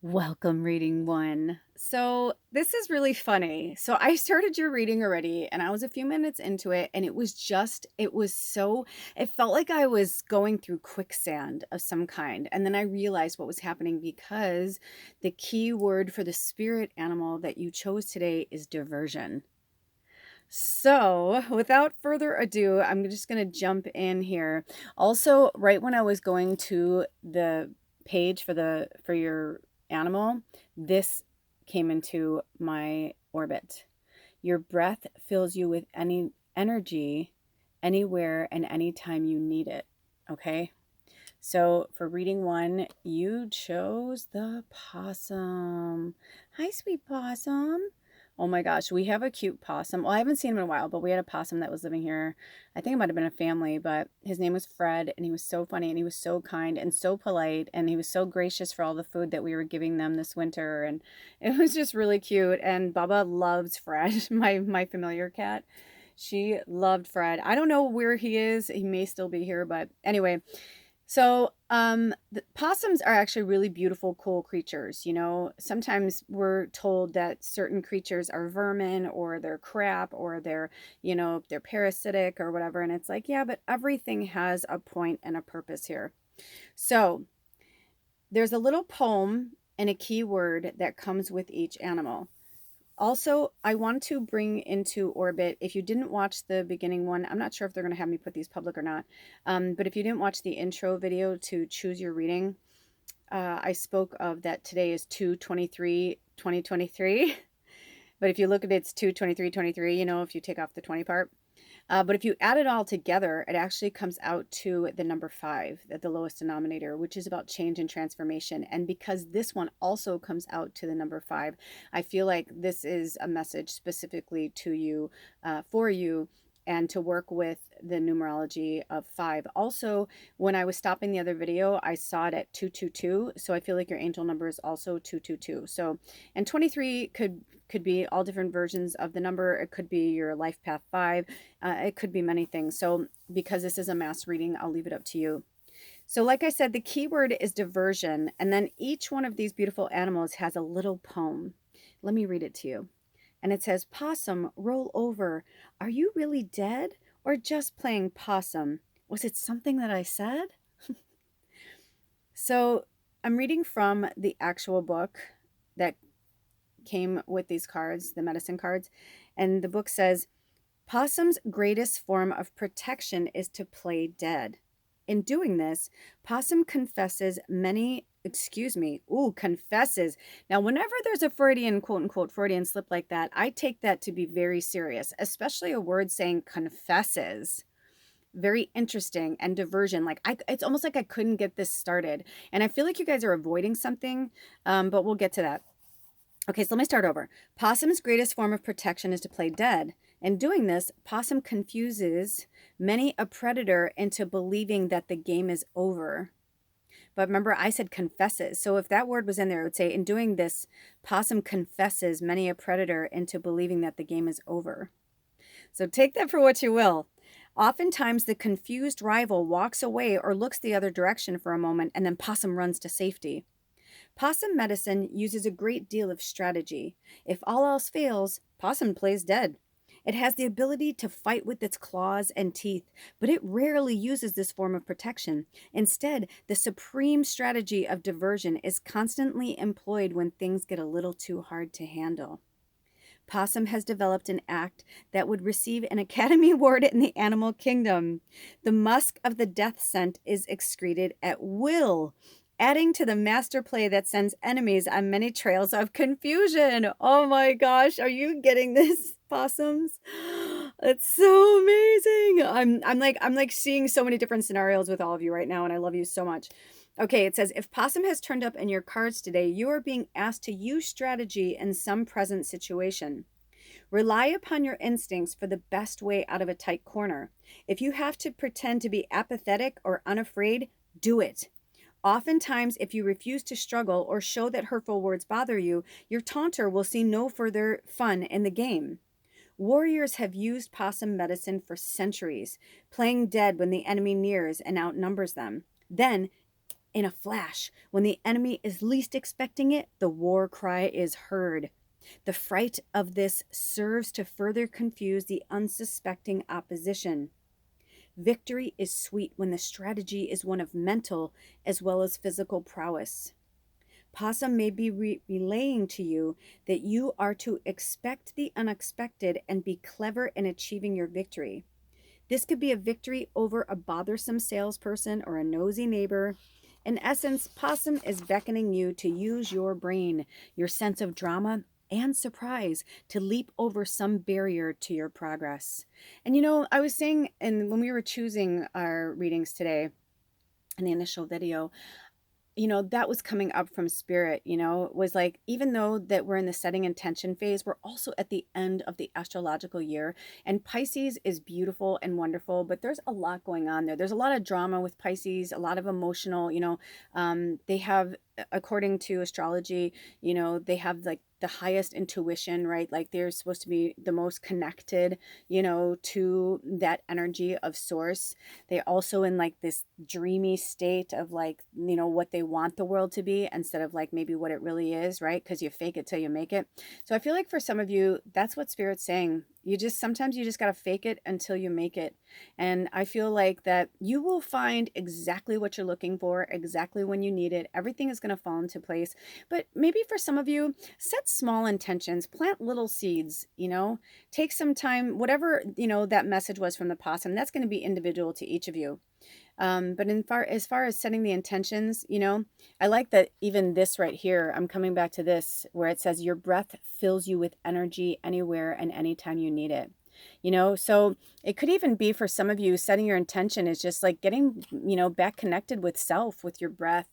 Welcome, reading one. So, this is really funny. So, I started your reading already and I was a few minutes into it, and it felt like I was going through quicksand of some kind. And then I realized what was happening because the key word for the spirit animal that you chose today is diversion. So, without further ado, I'm just going to jump in here. Also, right when I was going to the page for your animal, this came into my orbit. Your breath fills you with any energy anywhere and anytime you need it. Okay? So, for reading one, you chose the possum. Hi, sweet possum. Oh my gosh, we have a cute possum. Well, I haven't seen him in a while, but we had a possum that was living here. I think it might have been a family, but his name was Fred, and he was so funny, and he was so kind and so polite, and he was so gracious for all the food that we were giving them this winter, and it was just really cute. And Baba loves Fred, my familiar cat. She loved Fred. I don't know where he is. He may still be here, but anyway. So, the possums are actually really beautiful, cool creatures. You know, sometimes we're told that certain creatures are vermin or they're crap or they're parasitic or whatever. And it's like, yeah, but everything has a point and a purpose here. So, there's a little poem and a keyword that comes with each animal. Also, I want to bring into orbit, if you didn't watch the beginning one, I'm not sure if they're going to have me put these public or not, but if you didn't watch the intro video to choose your reading, I spoke of that today is 2/23/2023. But if you look at it, it's 2/23/23, if you take off the 20 part. But if you add it all together, it actually comes out to the number 5, at the lowest denominator, which is about change and transformation. And because this one also comes out to the number 5, I feel like this is a message specifically to you, for you, and to work with the numerology of 5. Also, when I was stopping the other video, I saw it at 222. So I feel like your angel number is also 222. So, and 23 could be all different versions of the number. It could be your life path 5. It could be many things. So, because this is a mass reading, I'll leave it up to you. So, like I said, the keyword is diversion. And then each one of these beautiful animals has a little poem. Let me read it to you. And it says, Possum, roll over. Are you really dead or just playing possum? Was it something that I said? So, I'm reading from the actual book that came with these cards, the medicine cards. And the book says, Possum's greatest form of protection is to play dead. In doing this, Possum confesses. Now, whenever there's a Freudian, quote unquote, Freudian slip like that, I take that to be very serious, especially a word saying confesses. Very interesting, and diversion. It's almost like I couldn't get this started. And I feel like you guys are avoiding something, but we'll get to that. Okay, so let me start over. Possum's greatest form of protection is to play dead. In doing this, Possum confuses many a predator into believing that the game is over. But remember, I said confesses. So if that word was in there, it would say, in doing this, Possum confesses many a predator into believing that the game is over. So take that for what you will. Oftentimes, the confused rival walks away or looks the other direction for a moment, and then Possum runs to safety. Possum medicine uses a great deal of strategy. If all else fails, Possum plays dead. It has the ability to fight with its claws and teeth, but it rarely uses this form of protection. Instead, the supreme strategy of diversion is constantly employed when things get a little too hard to handle. Possum has developed an act that would receive an Academy Award in the animal kingdom. The musk of the death scent is excreted at will, adding to the master play that sends enemies on many trails of confusion. Oh my gosh, are you getting this, possums? It's so amazing. I'm like seeing so many different scenarios with all of you right now, and I love you so much. Okay, it says, if Possum has turned up in your cards today, you are being asked to use strategy in some present situation. Rely upon your instincts for the best way out of a tight corner. If you have to pretend to be apathetic or unafraid, do it. Oftentimes, if you refuse to struggle or show that hurtful words bother you, your taunter will see no further fun in the game. Warriors have used possum medicine for centuries, playing dead when the enemy nears and outnumbers them. Then, In a flash, when the enemy is least expecting it, the war cry is heard. The fright of this serves to further confuse the unsuspecting opposition. Victory is sweet when the strategy is one of mental as well as physical prowess. Possum may be relaying to you that you are to expect the unexpected and be clever in achieving your victory. This could be a victory over a bothersome salesperson or a nosy neighbor. In essence, Possum is beckoning you to use your brain, your sense of drama, and surprise to leap over some barrier to your progress. And I was saying, and when we were choosing our readings today in the initial video, that was coming up from spirit, it was like, even though that we're in the setting intention phase, we're also at the end of the astrological year. And Pisces is beautiful and wonderful, but there's a lot going on there. There's a lot of drama with Pisces, a lot of emotional, they have, according to astrology, they have like the highest intuition, right? Like they're supposed to be the most connected, to that energy of source. They're also in like this dreamy state of like, what they want the world to be instead of like maybe what it really is, right? Because you fake it till you make it. So I feel like for some of you, that's what Spirit's saying. Sometimes you just got to fake it until you make it. And I feel like that you will find exactly what you're looking for, exactly when you need it. Everything is going to fall into place. But maybe for some of you, set small intentions, plant little seeds, take some time, whatever, that message was from the possum, that's going to be individual to each of you. But as far as setting the intentions, I like that even this right here, I'm coming back to this where it says your breath fills you with energy anywhere and anytime you need it. So it could even be for some of you, setting your intention is just like getting, back connected with self, with your breath,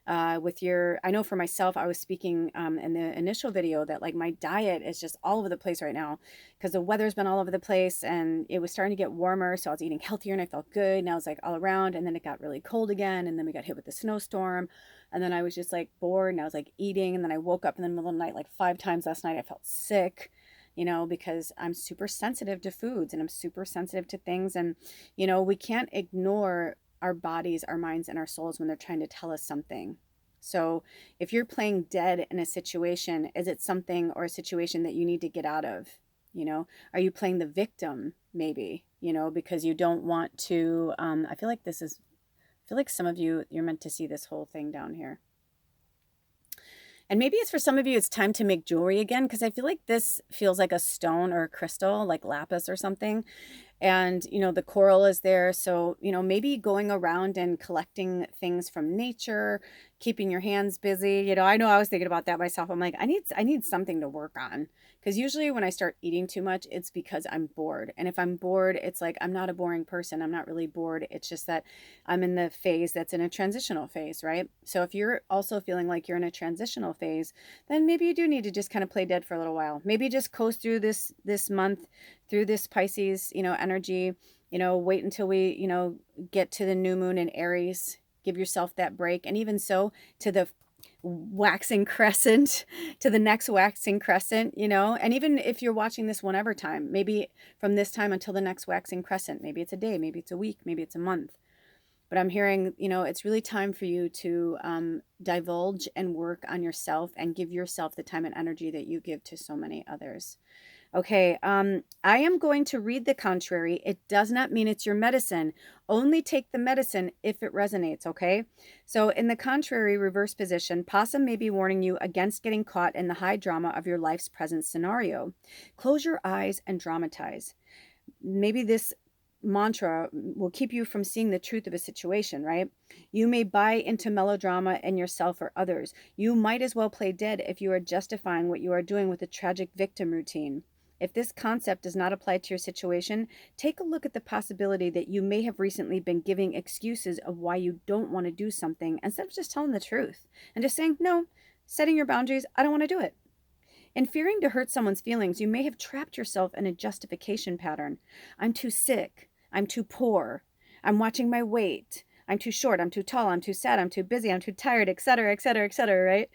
I know for myself, I was speaking in the initial video that like my diet is just all over the place right now because the weather's been all over the place and it was starting to get warmer. So I was eating healthier and I felt good. And I was like all around, and then it got really cold again. And then we got hit with the snowstorm. And then I was just like bored and I was like eating. And then I woke up in the middle of the night, like 5 times last night. I felt sick, because I'm super sensitive to foods and I'm super sensitive to things. And, we can't ignore our bodies, our minds, and our souls when they're trying to tell us something. So if you're playing dead in a situation, is it something or a situation that you need to get out of? Are you playing the victim maybe, because you don't want to, I feel like some of you, you're meant to see this whole thing down here. And maybe it's for some of you, it's time to make jewelry again, because I feel like this feels like a stone or a crystal, like lapis or something. And, the coral is there. So, maybe going around and collecting things from nature, keeping your hands busy. I know I was thinking about that myself. I'm like, I need something to work on. Because usually when I start eating too much, it's because I'm bored. And if I'm bored, it's like, I'm not a boring person. I'm not really bored. It's just that I'm in the phase that's in a transitional phase, right? So if you're also feeling like you're in a transitional phase, then maybe you do need to just kind of play dead for a little while. Maybe just coast through this month, through this Pisces, energy, wait until we, get to the new moon in Aries, give yourself that break. And even so, to the waxing crescent, to the next waxing crescent, and even if you're watching this whenever time, maybe from this time until the next waxing crescent, maybe it's a day, maybe it's a week, maybe it's a month. But I'm hearing, it's really time for you to divulge and work on yourself and give yourself the time and energy that you give to so many others. Okay, I am going to read the contrary. It does not mean it's your medicine. Only take the medicine if it resonates, okay? So in the contrary reverse position, Possum may be warning you against getting caught in the high drama of your life's present scenario. Close your eyes and dramatize. Maybe this mantra will keep you from seeing the truth of a situation, right? You may buy into melodrama in yourself or others. You might as well play dead if you are justifying what you are doing with a tragic victim routine. If this concept does not apply to your situation, take a look at the possibility that you may have recently been giving excuses of why you don't want to do something instead of just telling the truth and just saying, no, setting your boundaries, I don't want to do it. In fearing to hurt someone's feelings, you may have trapped yourself in a justification pattern. I'm too sick. I'm too poor. I'm watching my weight. I'm too short. I'm too tall. I'm too sad. I'm too busy. I'm too tired, etc., etc., etc., right?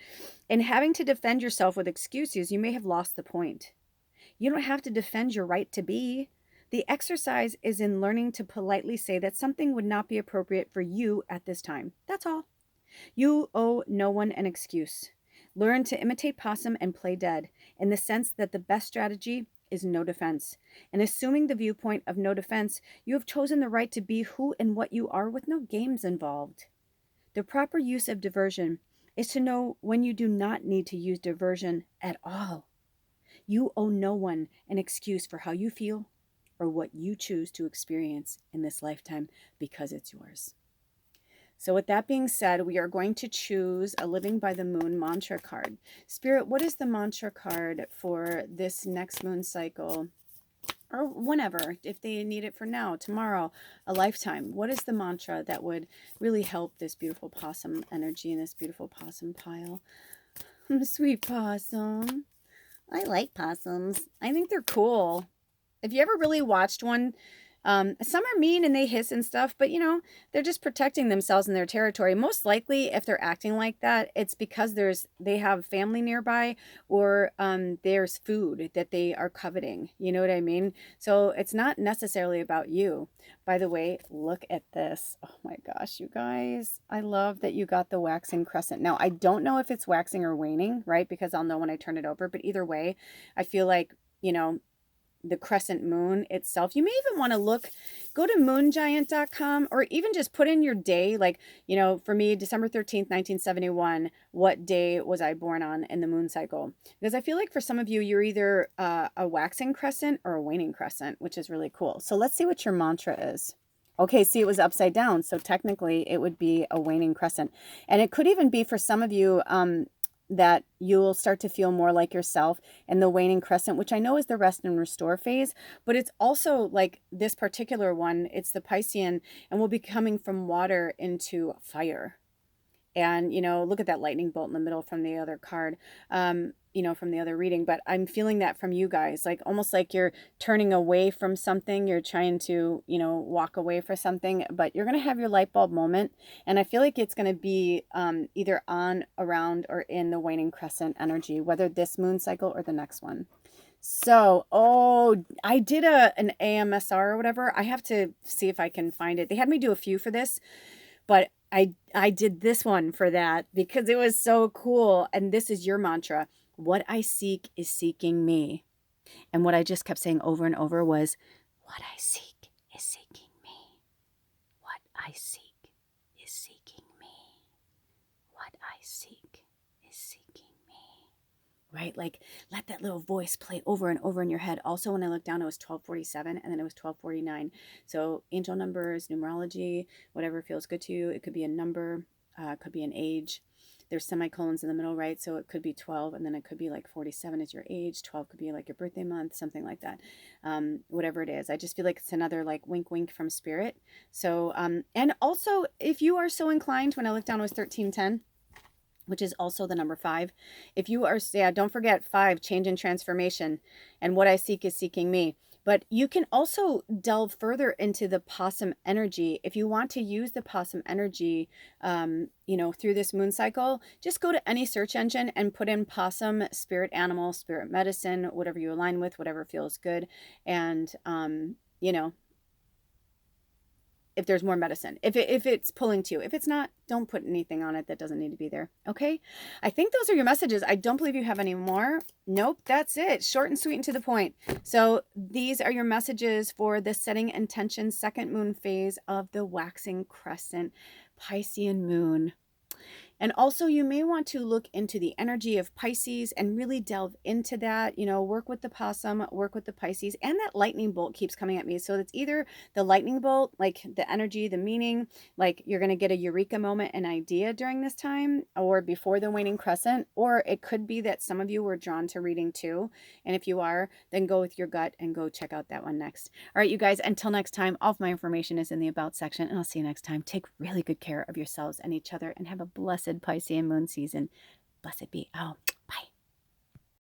In having to defend yourself with excuses, you may have lost the point. You don't have to defend your right to be. The exercise is in learning to politely say that something would not be appropriate for you at this time. That's all. You owe no one an excuse. Learn to imitate possum and play dead, in the sense that the best strategy is no defense. And assuming the viewpoint of no defense, you have chosen the right to be who and what you are with no games involved. The proper use of diversion is to know when you do not need to use diversion at all. You owe no one an excuse for how you feel or what you choose to experience in this lifetime, because it's yours. So with that being said, we are going to choose a Living by the Moon mantra card. Spirit, what is the mantra card for this next moon cycle? Or whenever, if they need it for now, tomorrow, a lifetime. What is the mantra that would really help this beautiful possum energy and this beautiful possum pile? Sweet possum. I like possums. I think they're cool. If you ever really watched one, some are mean and they hiss and stuff, but you know, they're just protecting themselves in their territory. Most likely, if they're acting like that, it's because they have family nearby, or there's food that they are coveting. You know what I mean? So it's not necessarily about you. By the way, look at this. Oh my gosh, you guys. I love that you got the waxing crescent. Now, I don't know if it's waxing or waning, right? Because I'll know when I turn it over, but either way, I feel like, you know, the crescent moon itself. You may even want to go to moongiant.com, or even just put in your day. Like, you know, for me, December 13th, 1971, what day was I born on in the moon cycle? Because I feel like for some of you, you're either a waxing crescent or a waning crescent, which is really cool. So let's see what your mantra is. Okay, see, it was upside down. So technically it would be a waning crescent. And it could even be for some of you, that you'll start to feel more like yourself in the waning crescent, which I know is the rest and restore phase, but it's also like this particular one, it's the Piscean, and we'll be coming from water into fire. And, you know, look at that lightning bolt in the middle from the other card, you know, from the other reading. But I'm feeling that from you guys, like almost like you're turning away from something. You're trying to, you know, walk away for something, but you're going to have your light bulb moment. And I feel like it's going to be either on, around, or in the waning crescent energy, whether this moon cycle or the next one. So, I did an AMSR or whatever. I have to see if I can find it. They had me do a few for this, but I did this one for that because it was so cool. And this is your mantra. What I seek is seeking me. And what I just kept saying over and over was, what I seek is seeking me. What I seek is seeking me. What I seek is seeking me. Right? Like, let that little voice play over and over in your head. Also, when I looked down, it was 1247 and then it was 1249. So angel numbers, numerology, whatever feels good to you. It could be a number, it could be an age. There's semicolons in the middle, right? So it could be 12, and then it could be like 47 is your age. 12 could be like your birthday month, something like that. Whatever it is. I just feel like it's another like wink, wink from spirit. So, and also if you are so inclined, when I looked down, it was 1310. Which is also the number 5. If you are, yeah, don't forget 5, change and transformation. And what I seek is seeking me. But you can also delve further into the possum energy. If you want to use the possum energy, you know, through this moon cycle, just go to any search engine and put in possum, spirit animal, spirit medicine, whatever you align with, whatever feels good. And, you know, if there's more medicine, if it's pulling to you. If it's not, don't put anything on it that doesn't need to be there. Okay. I think those are your messages. I don't believe you have any more. Nope. That's it. Short and sweet and to the point. So these are your messages for the setting intention second moon phase of the waxing crescent Piscean moon. And also you may want to look into the energy of Pisces and really delve into that, you know, work with the possum, work with the Pisces, and that lightning bolt keeps coming at me. So it's either the lightning bolt, like the energy, the meaning, like you're going to get a eureka moment, an idea during this time or before the waning crescent, or it could be that some of you were drawn to reading too. And if you are, then go with your gut and go check out that one next. All right, you guys, until next time, all of my information is in the about section, and I'll see you next time. Take really good care of yourselves and each other, and have a blessed Piscean moon season. Blessed be. Oh,